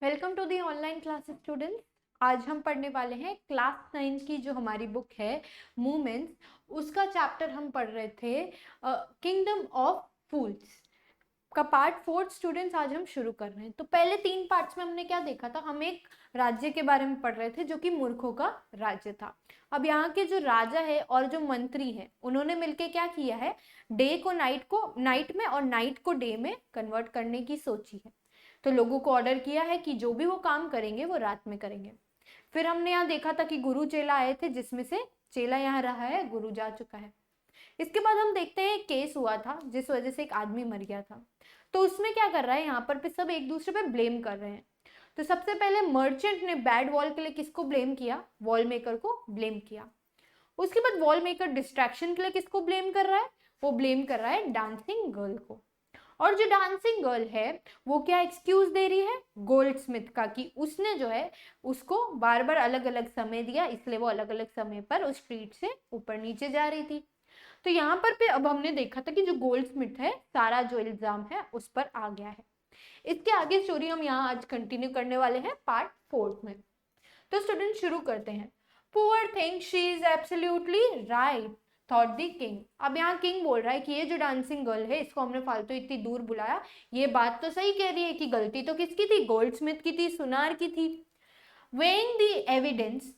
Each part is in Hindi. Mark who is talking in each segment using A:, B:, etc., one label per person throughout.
A: Welcome to the online classes students. आज हम पढ़ने वाले हैं क्लास 9 की जो हमारी बुक है मूमेंट्स, उसका चैप्टर हम पढ़ रहे थे किंगडम ऑफ फूल्स का पार्ट 4 स्टूडेंट्स आज हम शुरू कर रहे हैं। तो पहले 3 पार्ट्स में हमने क्या देखा था, हम एक राज्य के बारे में पढ़ रहे थे जो कि मूर्खों का राज्य था। अब यहाँ के जो राजा है और जो मंत्री है उन्होंने मिलके क्या किया है, डे को नाइट में और नाइट को डे में कन्वर्ट करने की सोची है। तो लोगों को ऑर्डर किया है कि जो भी वो काम करेंगे वो रात में करेंगे। फिर हमने यहाँ देखा था कि गुरु चेला आए थे, जिसमें से चेला यहाँ रहा है, गुरु जा चुका है। इसके बाद हम देखते हैं एक केस हुआ था जिस वजह से एक आदमी मर गया था। तो उसमें क्या कर रहा है, यहाँ पर सब एक दूसरे पे ब्लेम कर रहे हैं। तो सबसे पहले मर्चेंट ने बैड वॉल के लिए किसको ब्लेम किया, वॉल मेकर को ब्लेम किया। उसके बाद वॉल मेकर डिस्ट्रैक्शन के लिए किसको ब्लेम कर रहा है, वो ब्लेम कर रहा है डांसिंग गर्ल को। और जो डांसिंग गर्ल है वो क्या एक्सक्यूज दे रही है, गोल्ड स्मिथ का, कि उसने जो है उसको बार बार अलग अलग समय दिया, इसलिए वो अलग अलग समय पर उस स्ट्रीट से ऊपर नीचे जा रही थी। तो यहाँ पर पे अब हमने देखा था कि जो गोल्ड स्मिथ है, सारा जो इल्जाम है उस पर आ गया है। इसके आगे स्टोरी हम यहाँ आज कंटिन्यू करने वाले हैं पार्ट 4 में। तो स्टूडेंट शुरू करते हैं। Poor thing, she is absolutely right thought the king. अब यहाँ किंग बोल रहा है कि ये जो डांसिंग गर्ल है इसको हमने फालतू इतनी दूर बुलाया, ये बात तो सही कह रही है कि गलती तो किसकी थी, गोल्ड स्मिथ की थी, सुनार की थी। weighing the evidence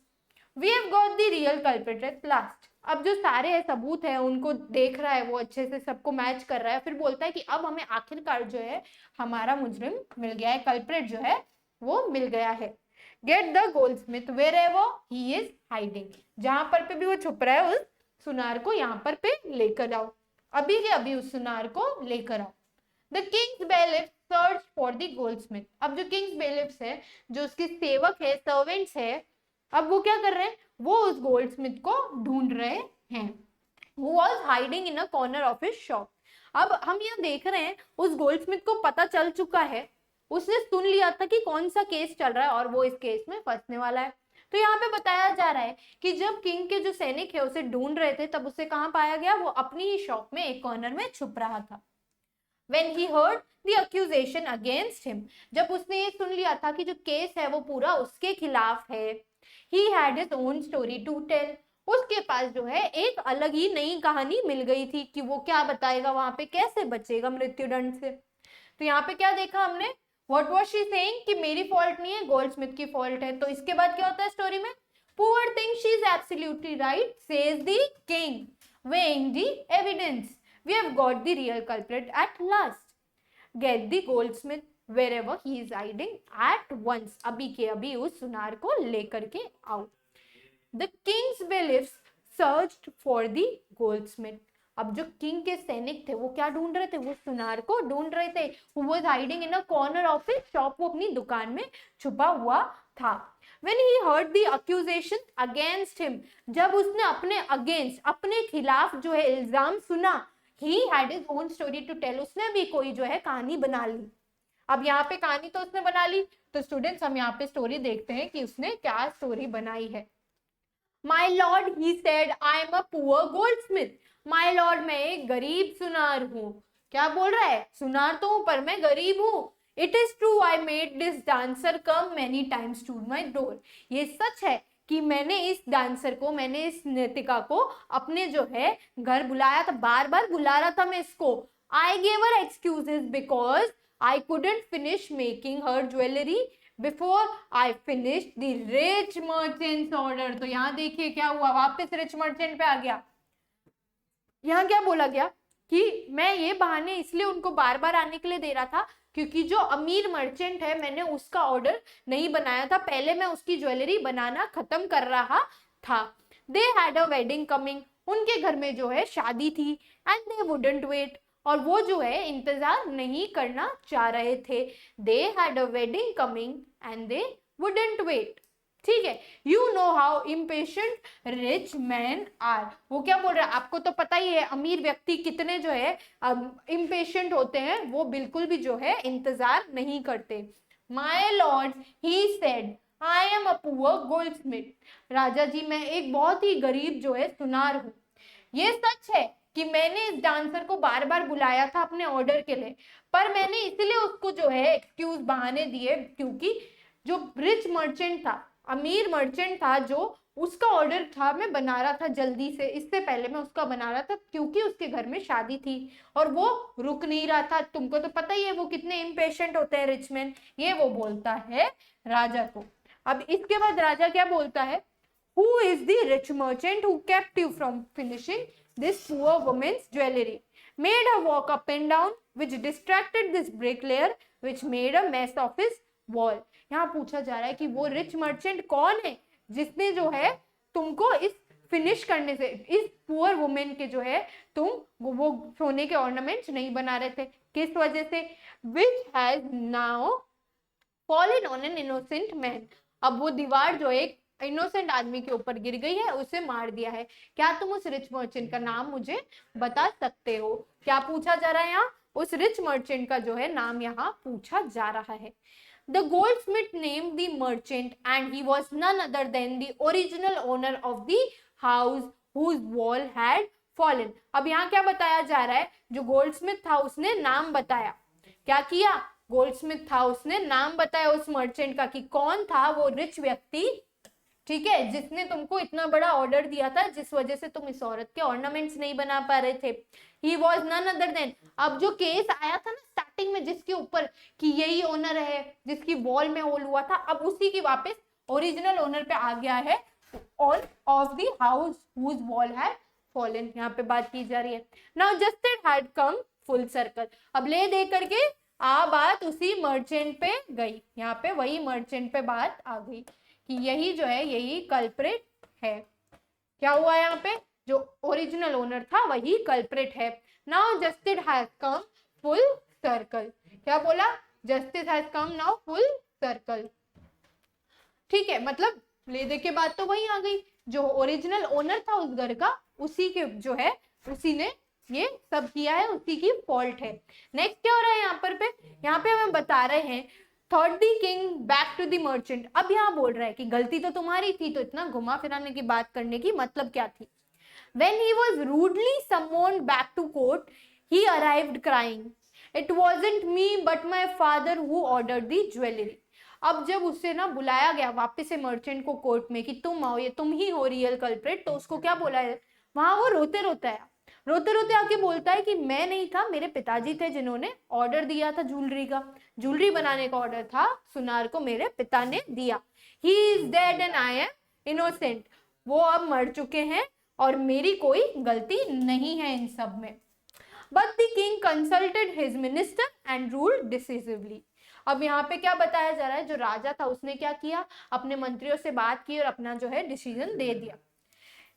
A: we have got the real culprit at last। अब जो सारे है सबूत है उनको देख रहा है, वो अच्छे से सबको मैच कर रहा है, फिर बोलता है कि अब हमें आखिरकार जो है हमारा मुजरिम मिल गया है, कल्प्रिट जो है वो मिल गया है। Get the Goldsmith wherever he is hiding। जहां पर पे भी वो छुप रहा है उस सुनार को यहाँ पर पे लेकर आओ, अभी के अभी उस सुनार को लेकर आओ। The Kings bailiffs search for the Goldsmith. अब जो किंग्स bailiffs है, जो उसके सेवक है, सर्वेंट्स है, अब वो क्या कर रहे हैं, वो उस गोल्डस्मिथ को ढूंढ रहे हैं। Who was hiding in a corner of his shop। अब हम यहाँ देख रहे हैं उस गोल्डस्मिथ को पता चल चुका है, उसने सुन लिया था कि कौन सा केस चल रहा है और वो इस केस में फंसने वाला है। तो यहाँ पे बताया जा रहा है कि जब किंग के जो सैनिक है उसे ढूंढ रहे थे, तब उसे कहाँ पाया गया, वो अपनी ही शॉप में एक कॉर्नर में छुप रहा था। When he heard the accusation against him, जब उसने ये सुन लिया था कि जो केस है वो पूरा उसके खिलाफ है, he had his own story to tell। उसके पास जो है एक अलग ही नई कहानी मिल गई थी कि वो क्या बताएगा, वहां पे कैसे बचेगा मृत्युदंड से। तो यहाँ पे क्या देखा हमने, व्हाट वाज शी सेइंग, कि मेरी फॉल्ट नहीं है, गोल्डस्मिथ की फॉल्ट है। तो इसके बाद क्या होता है स्टोरी में, poor thing she is absolutely right says the king, weighing the evidence we have got the real culprit at last। get the goldsmith wherever he is hiding at once। अभी के अभी उस सुनार को लेकर के आओ। The king's bailiffs searched for the goldsmith। अब जो किंग के सैनिक थे वो क्या ढूंढ रहे थे, वो सुनार को ढूंढ रहे थे। Who was hiding in a corner of his shop, वो अपनी दुकान में छुपा हुआ था। When he heard the accusation against him, जब उसने अपने अगेंस्ट, अपने खिलाफ जो है इल्जाम सुना, he had his own story to tell, उसने भी कोई जो है कहानी बना ली। अब यहाँ पे कहानी तो उसने बना ली, तो स्टूडेंट्स हम यहाँ पे स्टोरी देखते हैं कि उसने क्या स्टोरी बनाई है। My lord, he said, I am a poor goldsmith। My lord, मैं एक गरीब सुनार हूँ। क्या बोल रहा है, सुनार तो हूँ पर मैं गरीब हूँ। It is true, I made this dancer come many times to my door। ये सच है कि मैंने इस डांसर को, मैंने इस नृतिका को अपने जो है घर बुलाया था, बार बार बुला रहा था मैं इसको। I gave her excuses because I couldn't finish making her jewelry before I finished the rich merchant's order। तो यहाँ देखिए क्या हुआ, वापस रिच मर्चेंट पे आ गया। यहाँ क्या बोला गया कि मैं ये बहाने इसलिए उनको बार बार आने के लिए दे रहा था क्योंकि जो अमीर मर्चेंट है मैंने उसका ऑर्डर नहीं बनाया था, पहले मैं उसकी ज्वेलरी बनाना खत्म कर रहा था। दे हैड अ वेडिंग कमिंग, उनके घर में जो है शादी थी। एंड दे वुडंट वेट, और वो जो है इंतजार नहीं करना चाह रहे थे। They had a wedding coming and they wouldn't wait. ठीक है, you know how impatient rich man are. वो क्या बोल रहा है, आपको तो पता ही है अमीर व्यक्ति कितने जो है इम्पेशेंट होते हैं, वो बिल्कुल भी जो है इंतजार नहीं करते। My lord, he said, I am a poor goldsmith. राजा जी, मैं एक बहुत ही गरीब जो है सुनार हूँ। ये सच है कि मैंने इस डांसर को बार बार बुलाया था अपने ऑर्डर के लिए, पर मैंने इसलिए उसको जो है एक्सक्यूज बहाने दिए क्योंकि जो रिच मर्चेंट था, अमीर मर्चेंट था, जो उसका ऑर्डर था, मैं बना रहा था जल्दी से, इससे पहले मैं उसका बना रहा था क्योंकि उसके घर में शादी थी और वो रुक नहीं रहा था। तुमको तो पता ही है वो कितने इम्पेशेंट होते हैं रिच मैन। ये वो बोलता है राजा को। अब इसके बाद राजा क्या बोलता है, Who is the rich merchant who kept you from finishing this poor woman's jewelry? Made her walk up and down, which distracted this bricklayer, which made a mess of his wall. यहाँ पूछा जा रहा है कि वो रिच मर्चेंट कौन है जिसने जो है तुमको इस फिनिश करने से, इस पुअर वुमेन के जो है तुम वो सोने के ऑर्नामेंट्स नहीं बना रहे थे, किस वजह से? Which has now fallen on an innocent man. अब वो दीवार जो एक इनोसेंट आदमी के ऊपर गिर गई है, उसे मार दिया है। क्या तुम उस रिच मर्चेंट का नाम मुझे बता सकते हो? क्या पूछा जा रहा है यहाँ? उस रिच मर्चेंट का जो है नाम यहाँ पूछा जा रहा है। The goldsmith named the merchant and he was none other than the original owner of the house whose wall had fallen. अब यहाँ क्या बताया जा रहा है? जो गोल्डस्मिथ था उसने नाम बताया। क्या किया? गोल्डस्मिथ था, उसने नाम बताया उस मर्चेंट का कि कौन था वो रिच व्यक्ति, ठीक है, जिसने तुमको इतना बड़ा ऑर्डर दिया था, जिस वजह से तुम इस औरत के ऑर्नामेंट्स नहीं बना पा रहे थे। He was none other than, अब जो केस आया था ना स्टार्टिंग में जिसके ऊपर कि यही ओनर है जिसकी वॉल में होल हुआ था, अब उसी की वापस ओरिजिनल ओनर पे आ गया है, all of the house whose wall had fallen. यहाँ पे बात की जा रही है। Now just it had come full circle. अब ले दे करके बात उसी मर्चेंट पे गई। यहाँ पे वही मर्चेंट पे बात आ गई कि यही जो है यही कल्प्रिट है। क्या हुआ यहाँ पे? जो ओरिजिनल ओनर था वही कल्प्रिट है। Now justice has come full circle. क्या बोला? Justice has come now full circle. ठीक है, मतलब ले दे के बाद तो वही आ गई, जो ओरिजिनल ओनर था उस घर का, उसी के जो है उसी ने ये सब किया है, उसी की फॉल्ट है। नेक्स्ट क्या हो रहा है यहाँ पे हमें बता रहे हैं third the king back to the merchant. अब यहाँ बोल रहा है कि गलती तो तुम्हारी थी, तो इतना घुमा फिराने की बात करने की मतलब क्या थी? When he was rudely summoned back to court, he arrived crying. It wasn't me but my father who ordered the jewelry. अब जब उससे ना बुलाया गया वापस से मर्चेंट को कोर्ट में कि तुम आओ, ये तुम ही हो रियल कल्प्रिट, तो उसको क्या बोला है वहां? वो रोते रोते आके बोलता है कि मैं नहीं था, मेरे पिताजी थे जिन्होंने ऑर्डर दिया था ज्वेलरी का, ज्वेलरी बनाने का ऑर्डर था, सुनार को मेरे पिता ने दिया। He is dead and I am innocent. वो अब मर चुके हैं और मेरी कोई गलती नहीं है इन सब में। But the king consulted his minister and ruled decisively. अब यहाँ पे क्या बताया जा रहा है? जो राजा था उसने क्या किया? अपने मंत्रियों से बात की और अपना जो है डिसीजन दे दिया।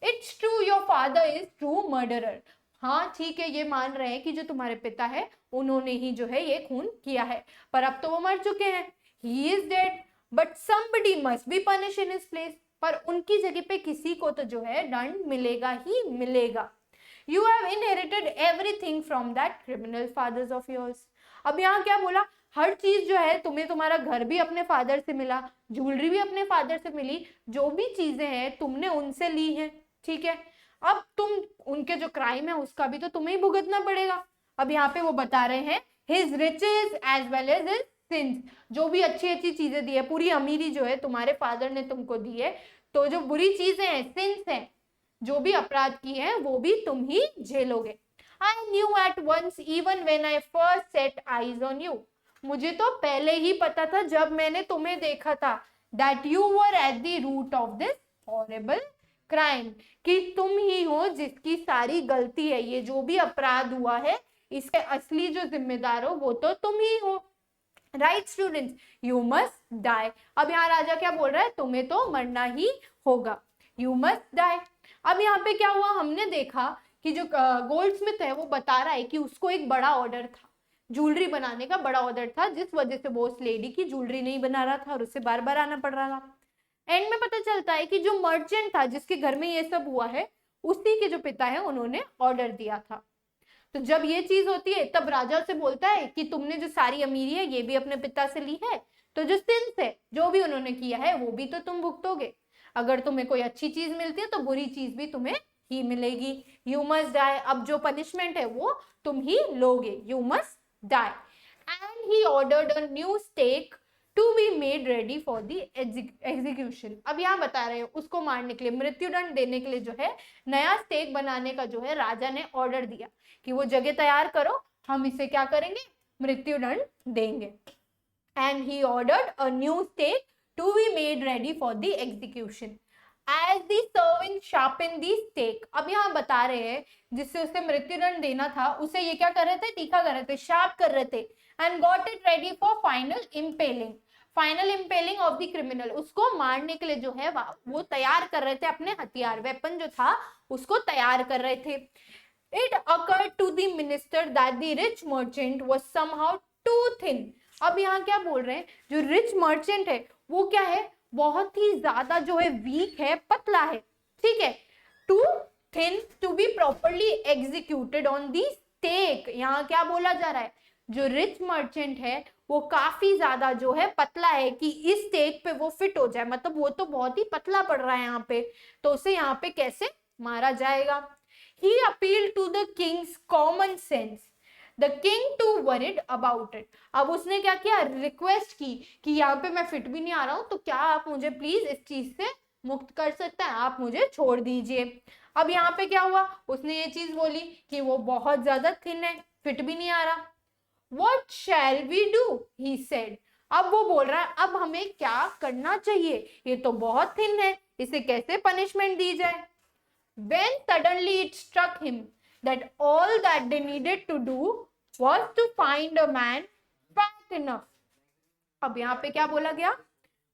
A: It's true your father is true murderer. हाँ ठीक है, ये मान रहे हैं कि जो तुम्हारे पिता है उन्होंने ही जो है ये खून किया है, पर अब तो वो मर चुके हैं। He is dead but somebody must be punish in his place. पर उनकी जगह पे किसी को तो जो है दंड मिलेगा ही मिलेगा। You have inherited everything from that criminal fathers of yours. अब यहाँ क्या बोला? हर चीज जो है तुम्हें, तुम्हारा घर भी अपने फादर से मिला, ज्वेलरी भी अपने फादर से मिली, जो भी चीजें हैं तुमने उनसे ली हैं, ठीक है। अब तुम उनके जो क्राइम है उसका भी तो तुम्हें ही भुगतना पड़ेगा। अब यहाँ पे वो बता रहे हैं his riches as well as his sins. जो भी अच्छी अच्छी चीजें दी है, पूरी अमीरी जो है तुम्हारे फादर ने तुमको दी है, तो जो बुरी चीजें हैं, सिंस हैं, जो भी अपराध की है वो भी तुम ही झेलोगे। I knew at once even when I first set eyes on you. मुझे तो पहले ही पता था जब मैंने तुम्हें देखा था, that you were at the root of this horrible crime, कि तुम ही हो जिसकी सारी गलती है, ये जो भी अपराध हुआ है इसके असली जो जिम्मेदार हो वो तो तुम ही हो। Right students, you must die. अब यहाँ राजा क्या बोल रहा है? तुम्हें तो मरना ही होगा, यू मस्ट डाई। अब यहाँ पे क्या हुआ? हमने देखा कि जो गोल्डस्मिथ है वो बता रहा है कि उसको एक बड़ा ऑर्डर था, ज्वेलरी बनाने का बड़ा ऑर्डर था, जिस वजह से वो उस लेडी की ज्वेलरी नहीं बना रहा था और उसे बार बार आना पड़ रहा था। एंड में पता चलता है कि जो मर्चेंट था जिसके घर में ये सब हुआ है, उसी के जो पिता है उन्होंने ऑर्डर दिया था। तो जब ये चीज होती है तब राजा से बोलता है कि तुमने जो सारी अमीरी है ये भी अपने पिता से ली है, तो जो सिंस है, जो भी उन्होंने किया है वो भी तो तुम भुगतोगे। अगर तुम्हें कोई अच्छी चीज मिलती है तो बुरी चीज भी तुम्हें ही मिलेगी। You must die. अब जो पनिशमेंट है वो तुम ही लोगे, you must die. And he ordered a new stake to be made ready for the execution. अब यहाँ बता रहे हैं उसको मारने के लिए, मृत्युदंड देने के लिए जो है नया स्टेक बनाने का जो है राजा ने ऑर्डर दिया कि वो जगह तैयार करो, हम इसे क्या करेंगे, मृत्युदंड देंगे। And he ordered a new stake to be made ready for the execution as the servant sharpen the stake. अब यहाँ बता रहे हैं जिससे उसे मृत्युदंड देना था उसे ये क्या कर रहे थे, तीखा कर रहे थे, शार्प कर रहे थे। And got it ready for final impelling, final impelling of the criminal. उसको मारने के लिए जो है वो तैयार कर रहे थे, अपने हथियार, वेपन जो था उसको तैयार कर रहे थे। It occurred to the minister that the rich merchant was somehow too thin। अब यहाँ क्या बोल रहे हैं, जो रिच मर्चेंट है वो क्या है, बहुत ही ज्यादा जो है वीक है, पतला है, ठीक है। Too thin to be properly executed on the stake. यहाँ क्या बोला जा रहा है, जो रिच मर्चेंट है वो काफी ज्यादा जो है पतला है कि इस स्टेक पे वो फिट हो जाए, मतलब वो तो बहुत ही पतला पड़ रहा है यहाँ पे, तो उसे यहाँ पे कैसे मारा जाएगा। He appealed to the king's common sense. The king too worried about it। अब उसने क्या किया, रिक्वेस्ट की कि यहाँ पे मैं फिट भी नहीं आ रहा हूँ, तो क्या आप मुझे प्लीज इस चीज से मुक्त कर सकते हैं, आप मुझे छोड़ दीजिए। अब यहाँ पे क्या हुआ, उसने ये चीज बोली कि वो बहुत ज्यादा थिन है, फिट भी नहीं आ रहा। What shall we do? He said। अब वो बोल रहा है अब हमें क्या करना चाहिए, ये तो बहुत थिन है, इसे कैसे पनिशमेंट दी जाए। When suddenly it struck him that all that they needed to do was to find a man fat enough। अब यहाँ पे क्या बोला गया,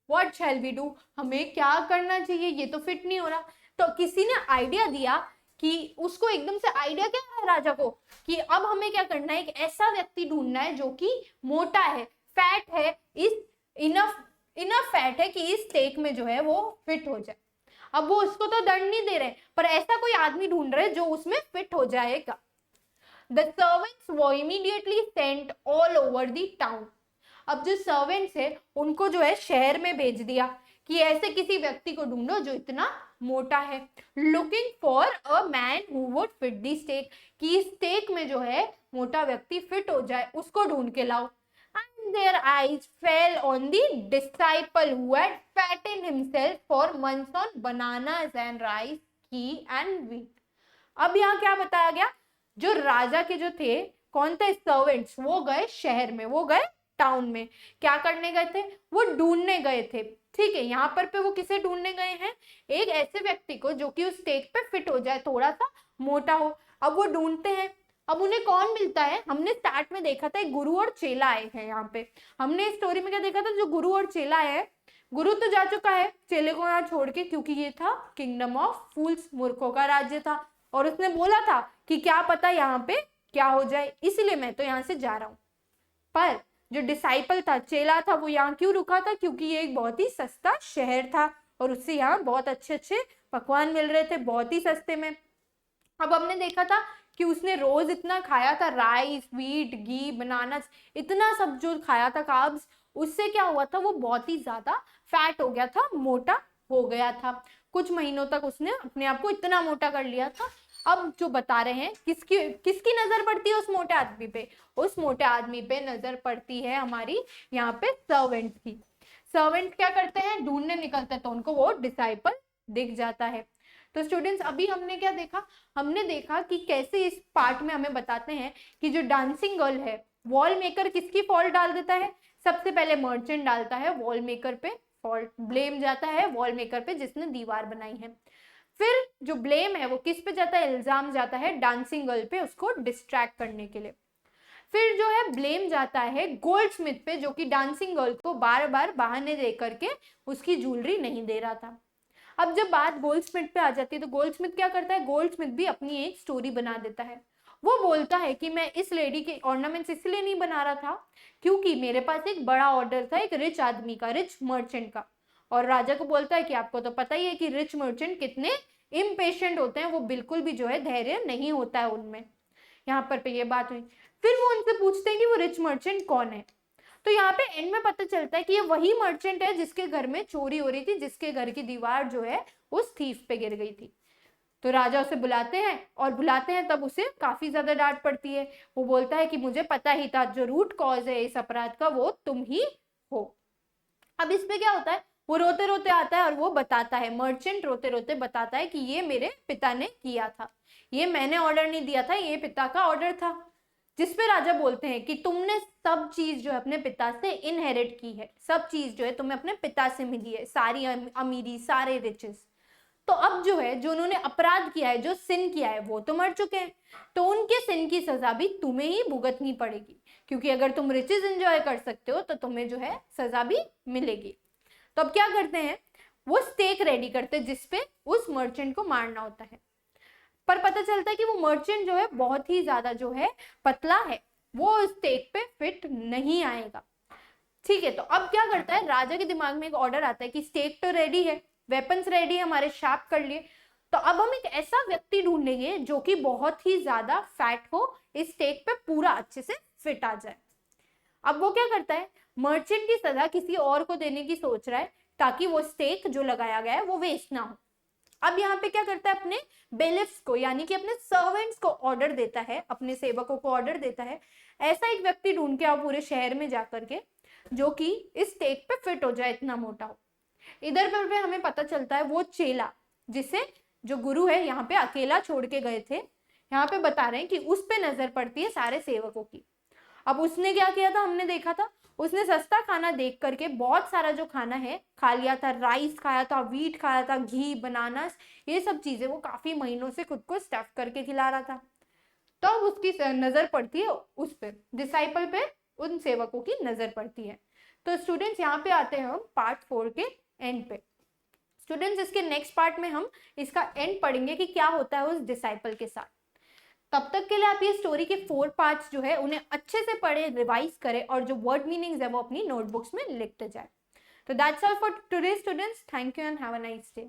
A: What shall we do? हमें क्या करना चाहिए, ये तो फिट नहीं हो रहा। तो किसी ने आइडिया दिया कि उसको एकदम से आइडिया क्या है राजा को कि अब हमें क्या करना है, एक ऐसा व्यक्ति ढूंढना है जो कि मोटा है, फैट है, इस इनफ फैट है कि इस स्टेक में जो है वो फिट हो जाए। अब वो उसको तो दंड नहीं दे रहे, पर ऐसा कोई आदमी ढूंढ रहे जो उसमें फिट हो जाएगा। The servants were immediately sent all over the town। अब जो सर्वेंट्स है उनको जो है शहर में भेज दिया कि ऐसे किसी व्यक्ति को ढूंढो जो इतना मोटा है। Looking for a man who would fit the stake, कि स्टेक में जो है मोटा व्यक्ति फिट हो जाए, उसको ढूंढ के लाओ। And their eyes fell on the disciple who had fattened himself for months on bananas and rice, ghee and wheat। अब यहाँ क्या बताया गया, जो राजा के जो थे कौन थे, सर्वेंट्स, वो गए शहर में, वो गए टाउन में, क्या करने गए थे, वो ढूंढने गए थे, ठीक है। यहाँ पर वो किसे ढूंढने गए हैं, एक ऐसे व्यक्ति को जो कि उस स्टेक पे फिट हो जाए, थोड़ा सा मोटा हो। अब वो ढूंढते हैं, अब उन्हें कौन मिलता है, हमने स्टार्ट में देखा था एक गुरु और चेला आए हैं। यहाँ पे हमने स्टोरी में क्या देखा था, जो गुरु और चेला है, गुरु तो जा चुका है चेले को यहाँ छोड़ के, क्योंकि ये था किंगडम ऑफ फूल्स, मूर्खों का राज्य था, और उसने बोला था कि क्या पता यहाँ पे क्या हो जाए, इसलिए मैं तो यहाँ से जा रहा हूँ। पर जो डिसाइपल था, चेला था, वो यहाँ क्यों रुका था, क्योंकि ये एक बहुत ही सस्ता शहर था और उससे यहाँ बहुत अच्छे अच्छे पकवान मिल रहे थे, बहुत ही सस्ते में। अब हमने देखा था कि उसने रोज इतना खाया था, राइस, व्हीट, घी, बनानास, इतना सब जो खाया था कार्ब्स, उससे क्या हुआ था, वो बहुत ही ज्यादा फैट हो गया था, मोटा हो गया था। कुछ महीनों तक उसने अपने आप को इतना मोटा कर लिया था। अब जो बता रहे हैं किसकी नजर पड़ती है उस मोटे आदमी पे, उस मोटे आदमी पे नजर पड़ती है हमारी यहाँ पे सर्वेंट की। सर्वेंट क्या करते हैं, ढूंढने निकलते हैं, तो उनको वो डिसाइपल दिख जाता है। तो स्टूडेंट्स अभी हमने क्या देखा, हमने देखा कि कैसे इस पार्ट में हमें बताते हैं कि जो डांसिंग गर्ल है, वॉल मेकर किसकी फॉल्ट डाल देता है, सबसे पहले मर्चेंट डालता है वॉल मेकर पे, फॉल्ट ब्लेम जाता है वॉल मेकर पे जिसने दीवार बनाई है। फिर जो ब्लेम है वो किस पे जाता है, इल्जाम जाता है डांसिंग गर्ल पे, उसको डिस्ट्रैक्ट करने के लिए। फिर जो है ब्लेम जाता है गोल्ड स्मिथ पे, जो कि डांसिंग गर्ल को बार बार बहाने दे करके उसकी ज्वेलरी नहीं दे रहा था। अब जब बात गोल्ड स्मिथ पे आ जाती है तो गोल्ड स्मिथ क्या करता है, गोल्ड स्मिथ भी अपनी एक स्टोरी बना देता है। वो बोलता है कि मैं इस लेडी के ऑर्नामेंट्स इसलिए नहीं बना रहा था क्योंकि मेरे पास एक बड़ा ऑर्डर था एक रिच आदमी का, रिच मर्चेंट का। और राजा को बोलता है कि आपको तो पता ही है कि रिच मर्चेंट कितने इम्पेशेंट होते हैं, वो बिल्कुल भी जो है धैर्य नहीं होता है उनमें। यहाँ पर ये बात हुई। फिर वो उनसे पूछते हैं कि वो रिच मर्चेंट कौन है, तो यहाँ पे एंड में पता चलता है कि ये वही मर्चेंट है जिसके घर में चोरी हो रही थी, जिसके घर की दीवार जो है उस थीफ पे गिर गई थी। तो राजा उसे बुलाते हैं और बुलाते हैं तब उसे काफी ज्यादा डांट पड़ती है। वो बोलता है कि मुझे पता ही था, जो रूट कॉज है इस अपराध का वो तुम ही हो। अब इस पे क्या होता है, वो रोते रोते आता है और वो बताता है, मर्चेंट रोते रोते बताता है कि ये मेरे पिता ने किया था, ये मैंने ऑर्डर नहीं दिया था, ये पिता का ऑर्डर था। जिसपे राजा बोलते हैं कि तुमने सब चीज जो है अपने पिता से इनहेरिट की है, सब चीज जो है तुम्हें अपने पिता से मिली है, सारी अमीरी, सारे रिचेस। तो अब जो है, जो उन्होंने अपराध किया है, जो सिन किया है, वो तो मर चुके हैं, तो उनके सिन की सजा भी तुम्हें ही भुगतनी पड़ेगी, क्योंकि अगर तुम रिचेस एंजॉय कर सकते हो तो तुम्हें जो है सजा भी मिलेगी। तो अब क्या करते हैं, वो स्टेक रेडी करते हैं जिसपे उस मर्चेंट को मारना होता है। पर पता चलता है कि वो मर्चेंट जो है बहुत ही ज्यादा जो है पतला है, वो स्टेक पे फिट नहीं आएगा। ठीक है, तो अब क्या करता है, राजा के दिमाग में एक ऑर्डर आता है कि स्टेक तो रेडी है, वेपन्स रेडी है हमारे, शार्प कर लिए, तो अब हम एक ऐसा व्यक्ति ढूंढेंगे जो कि बहुत ही ज्यादा फैट हो, इस स्टेक पे पूरा अच्छे से फिट आ जाए। अब वो क्या करता है, मर्चेंट की सजा किसी और को देने की सोच रहा है, ताकि वो स्टेक जो लगाया गया है वो वेस्ट ना हो। अब यहाँ पे क्या करता है, अपने बेलिफ्स को यानी कि अपने सर्वेंट्स को ऑर्डर देता है, अपने सेवकों को ऑर्डर देता है, ऐसा एक व्यक्ति ढूंढ के आओ पूरे शहर में जाकर के जो कि इस स्टेक पे फिट हो जाए, इतना मोटा हो। इधर पर भी हमें पता चलता है वो चेला जिसे जो गुरु है यहाँ पे अकेला छोड़ के गए थे, यहाँ पे बता रहे हैं कि उस पे नजर पड़ती है सारे सेवकों की। अब उसने क्या किया था, हमने देखा था, उसने सस्ता खाना देख करके बहुत सारा जो खाना है खा लिया था, राइस खाया था, व्हीट खाया था, घी, बनानास, ये सब चीजें वो काफी महीनों से खुद को स्टफ करके खिला रहा था। तो अब उसकी नजर पड़ती है उस पे, डिसाइपल पे, उन सेवकों की नजर पड़ती है। तो स्टूडेंट्स यहाँ पे आते हैं हम पार्ट 4 के एंड पे। स्टूडेंट्स इसके नेक्स्ट पार्ट में हम इसका एंड पढ़ेंगे कि क्या होता है उस डिसाइपल के साथ। तब तक के लिए आप ये स्टोरी के 4 पार्ट्स जो है उन्हें अच्छे से पढ़े, रिवाइज करें और जो वर्ड मीनिंग्स है वो अपनी नोटबुक्स में लिखते जाए। तो that's all for today students, thank you and have a nice day.